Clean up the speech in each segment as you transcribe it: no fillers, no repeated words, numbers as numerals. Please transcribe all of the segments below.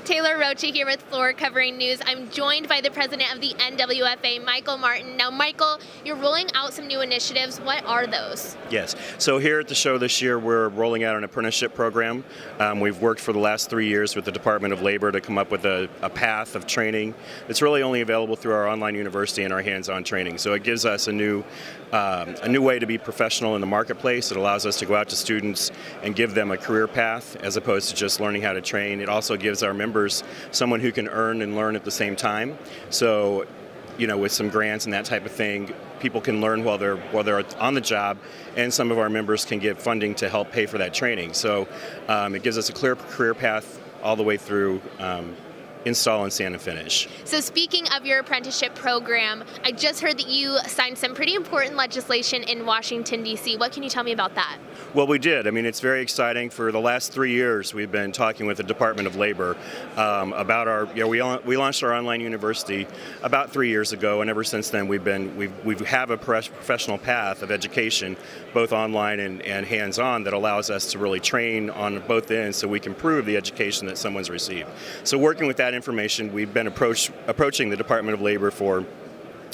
Taylor Rocha here with Floor Covering News. I'm joined by the president of the NWFA, Michael Martin. Now, Michael, you're rolling out some new initiatives. What are those? Yes. So here at the show this year, we're rolling out an apprenticeship program. We've worked for the last 3 years with the Department of Labor to come up with a path of training that's really only available through our online university and our hands-on training. So it gives us a new way to be professional in the marketplace. It allows us to go out to students and give them a career path as opposed to just learning how to train. It also gives our members someone who can earn and learn at the same time. So, with some grants and that type of thing, people can learn while they're on the job, and some of our members can get funding to help pay for that training. So it gives us a clear career path all the way through install and stand and finish. So speaking of your apprenticeship program, I just heard that you signed some pretty important legislation in Washington, D.C. What can you tell me about that? Well, we did. I mean, it's very exciting. For the last 3 years, we've been talking with the Department of Labor about our, we launched our online university about 3 years ago, and ever since then we have a professional path of education, both online and hands-on, that allows us to really train on both ends so we can prove the education that someone's received. So working with that information, we've been approaching the Department of Labor for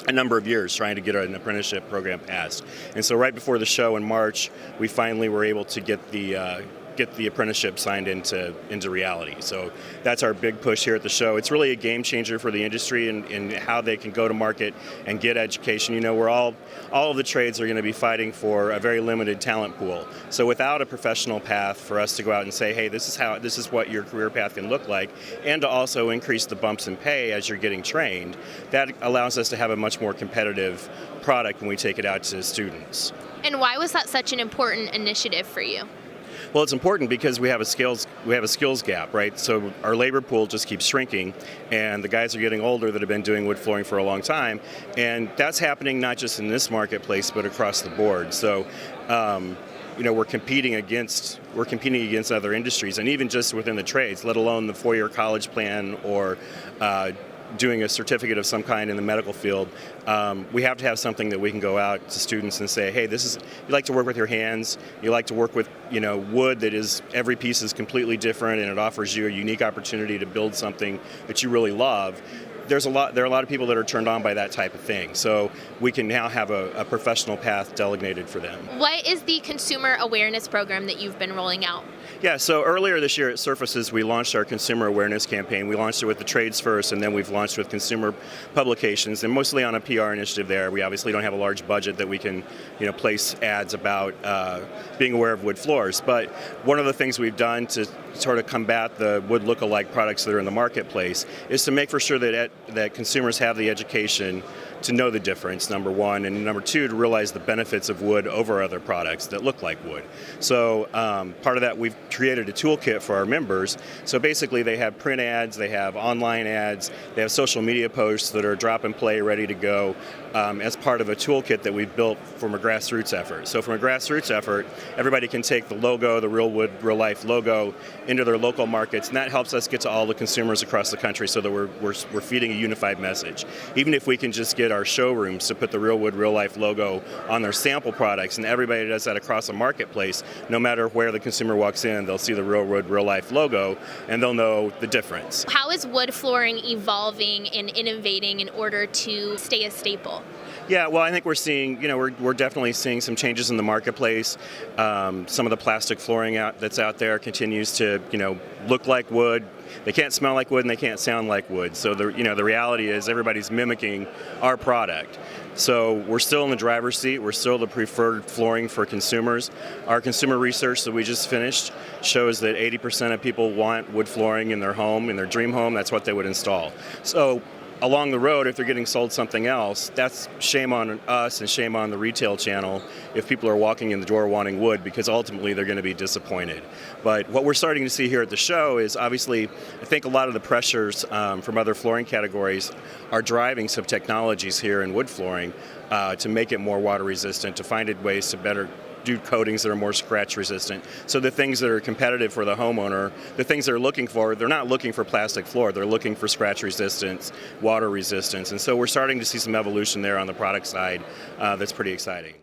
a number of years trying to get an apprenticeship program passed. And so right before the show in March, we finally were able to get the apprenticeship signed into reality. So that's our big push here at the show. It's really a game changer for the industry and how they can go to market and get education. All of the trades are going to be fighting for a very limited talent pool. So without a professional path for us to go out and say, hey, this is what your career path can look like, and to also increase the bumps in pay as you're getting trained, that allows us to have a much more competitive product when we take it out to students. And why was that such an important initiative for you? Well, it's important because we have a skills gap, right? So our labor pool just keeps shrinking, and the guys are getting older that have been doing wood flooring for a long time, and that's happening not just in this marketplace but across the board. So we're competing against other industries, and even just within the trades, let alone the 4-year college plan or doing a certificate of some kind in the medical field. We have to have something that we can go out to students and say, hey, you like to work with your hands, you like to work with wood that is, every piece is completely different, and it offers you a unique opportunity to build something that you really love. There are a lot of people that are turned on by that type of thing. So we can now have a professional path designated for them. What is the consumer awareness program that you've been rolling out? Yeah, so earlier this year at Surfaces, we launched our consumer awareness campaign. We launched it with the trades first, and then we've launched with consumer publications, and mostly on a PR initiative there. We obviously don't have a large budget that we can place ads about being aware of wood floors. But one of the things we've done to sort of combat the wood look-alike products that are in the marketplace is to make for sure that consumers have the education to know the difference, number one, and number two, to realize the benefits of wood over other products that look like wood. So part of that, we've created a toolkit for our members. So basically they have print ads, they have online ads, they have social media posts that are drop and play, ready to go, as part of a toolkit that we've built from a grassroots effort. So from a grassroots effort, everybody can take the logo, the Real Wood, Real Life logo, into their local markets, and that helps us get to all the consumers across the country so that we're feeding a unified message. Even if we can just get our showrooms to put the Real Wood, Real Life logo on their sample products, and everybody does that across the marketplace, no matter where the consumer walks in, they'll see the Real Wood, Real Life logo, and they'll know the difference. How is wood flooring evolving and innovating in order to stay a staple? Yeah, well, I think we're seeing, we're definitely seeing some changes in the marketplace. Some of the plastic flooring that's out there continues to, look like wood. They can't smell like wood and they can't sound like wood. So the reality is everybody's mimicking our product. So we're still in the driver's seat. We're still the preferred flooring for consumers. Our consumer research that we just finished shows that 80% of people want wood flooring in their home, in their dream home. That's what they would install. So along the road, if they're getting sold something else, that's shame on us and shame on the retail channel if people are walking in the door wanting wood, because ultimately they're going to be disappointed. But what we're starting to see here at the show is, obviously, I think a lot of the pressures from other flooring categories are driving some technologies here in wood flooring to make it more water resistant, to find ways to better do coatings that are more scratch resistant. So the things that are competitive for the homeowner, the things they're looking for, they're not looking for plastic floor, they're looking for scratch resistance, water resistance. And so we're starting to see some evolution there on the product side that's pretty exciting.